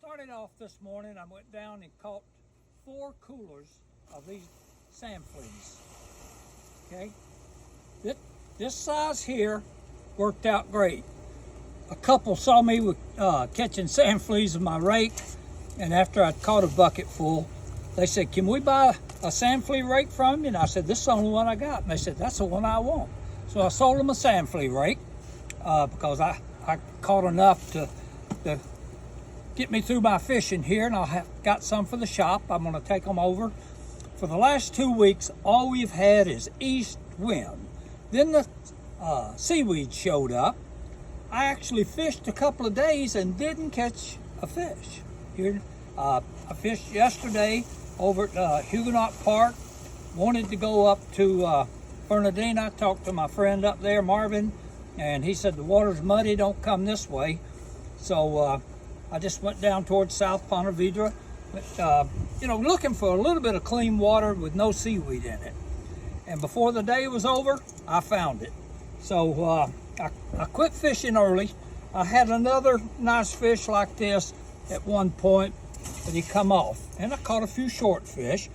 started off this morning, I went down and caught 4 coolers of these sand fleas. Okay, this size here worked out great. A couple saw me with catching sand fleas with my rake, and after I caught a bucket full, they said, "Can we buy a sand flea rake from you?" And I said, "This is the only one I got." And they said, "That's the one I want." So I sold them a sand flea rake because I caught enough to get me through my fishing here, and got some for the shop. I'm going to take them over. For the last 2 weeks, all we've had is east wind. Then the seaweed showed up. I actually fished a couple of days and didn't catch a fish. Here, I fished yesterday over at Huguenot Park. Wanted to go up to Fernandina. I talked to my friend up there, Marvin, and he said the water's muddy, don't come this way. So I just went down towards South Ponte Vedra, looking for a little bit of clean water with no seaweed in it. And before the day was over, I found it. So I quit fishing early. I had another nice fish like this at one point, but he come off. And I caught a few short fish.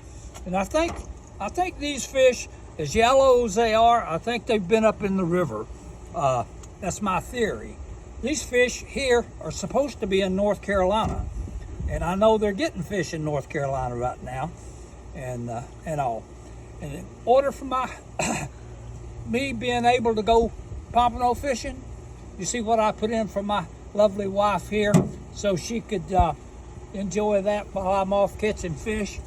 And I think these fish, as yellow as they are, I think they've been up in the river. That's my theory. These fish here are supposed to be in North Carolina, and I know they're getting fish in North Carolina right now, and all. And in order for me being able to go pompano fishing, you see what I put in for my lovely wife here, so she could enjoy that while I'm off catching fish.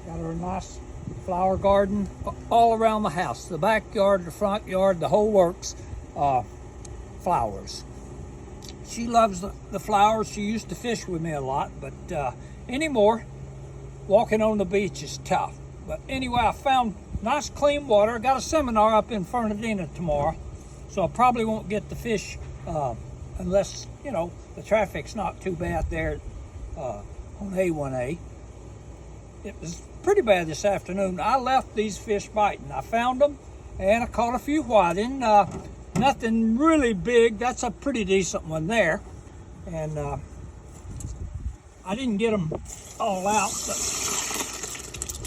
Got her a nice flower garden all around the house, the backyard, the front yard, the whole works. Flowers. She loves the flowers. She used to fish with me a lot, but anymore, walking on the beach is tough. But anyway, I found nice clean water. I got a seminar up in Fernandina tomorrow, so I probably won't get the fish unless, the traffic's not too bad there on A1A. It was pretty bad this afternoon. I left these fish biting. I found them, and I caught a few whiting. Nothing really big. That's a pretty decent one there. And I didn't get them all out, but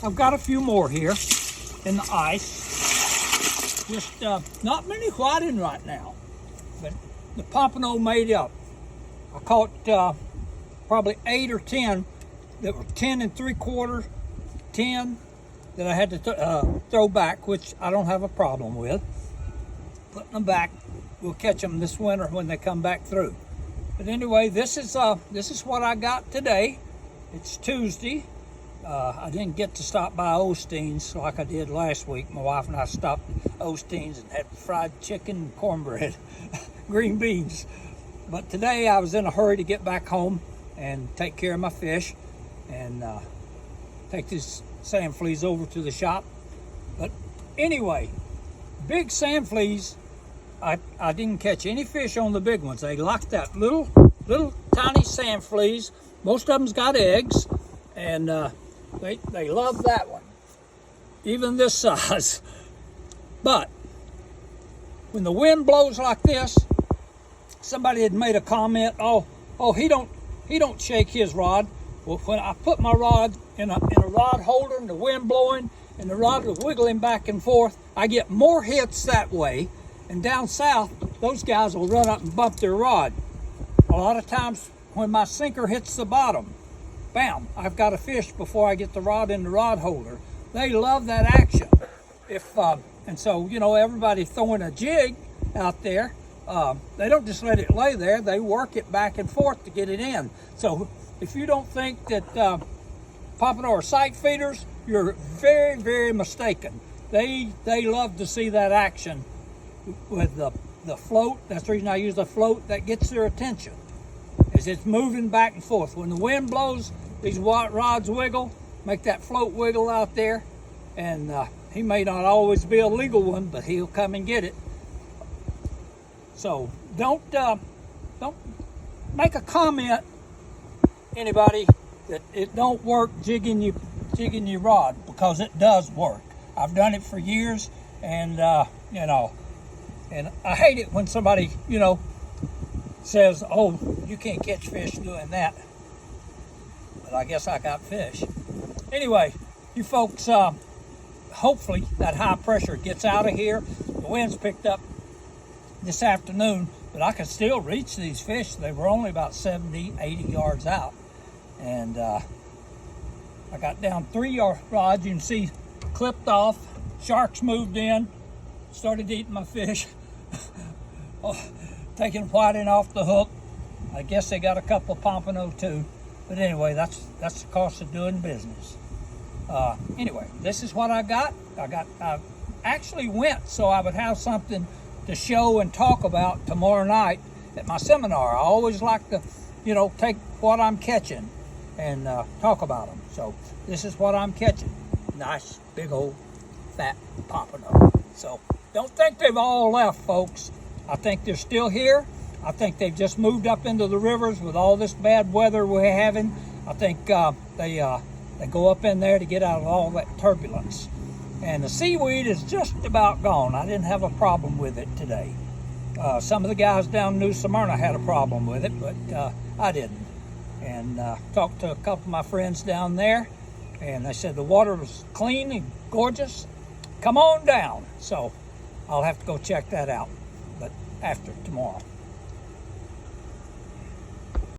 I've got a few more here in the ice. Just not many whiting right now, but the pompano made up. I caught probably 8 or 10 that were 10 3/4, 10 that I had to throw back, which I don't have a problem with. Putting them back, we'll catch them this winter when they come back through. But anyway, this is what I got today. It's Tuesday. I didn't get to stop by Osteen's like I did last week. My wife and I stopped at Osteen's and had fried chicken and cornbread, green beans. But today I was in a hurry to get back home and take care of my fish and take these sand fleas over to the shop. But anyway, big sand fleas, I didn't catch any fish on the big ones. They like that little tiny sand fleas. Most of them's got eggs, and they love that one, even this size. But when the wind blows like this, somebody had made a comment, oh, he don't shake his rod. Well, when I put my rod in a rod holder and the wind blowing and the rod was wiggling back and forth, I get more hits that way. And down south, those guys will run up and bump their rod. A lot of times when my sinker hits the bottom, bam, I've got a fish before I get the rod in the rod holder. They love that action. And so, everybody throwing a jig out there, they don't just let it lay there. They work it back and forth to get it in. So if you don't think that pompano are sight feeders, you're very, very mistaken. They love to see that action with the float. That's the reason I use the float. That gets their attention, is it's moving back and forth. When the wind blows, these rods wiggle, make that float wiggle out there, and he may not always be a legal one, but he'll come and get it. So don't make a comment, anybody, that it don't work jigging your rod, because it does work. I've done it for years, and and I hate it when somebody says, "Oh, you can't catch fish doing that." but I guess I got fish. Anyway, you folks, hopefully that high pressure gets out of here. The wind's picked up this afternoon, but I could still reach these fish. They were only about 70, 80 yards out. And I got down 3 rods. You can see clipped off. Sharks moved in, started eating my fish. Taking whiting off the hook. I guess they got a couple of pompano too. But anyway, that's the cost of doing business. Anyway, this is what I got. I actually went so I would have something to show and talk about tomorrow night at my seminar. I always like to, take what I'm catching and talk about them. So this is what I'm catching. Nice, big old, fat pompano. So don't think they've all left, folks. I think they're still here. I think they've just moved up into the rivers with all this bad weather we're having. I think they go up in there to get out of all that turbulence. And the seaweed is just about gone. I didn't have a problem with it today. Some of the guys down in New Smyrna had a problem with it, but I didn't. And talked to a couple of my friends down there, and they said the water was clean and gorgeous. Come on down. So I'll have to go check that out, but after tomorrow.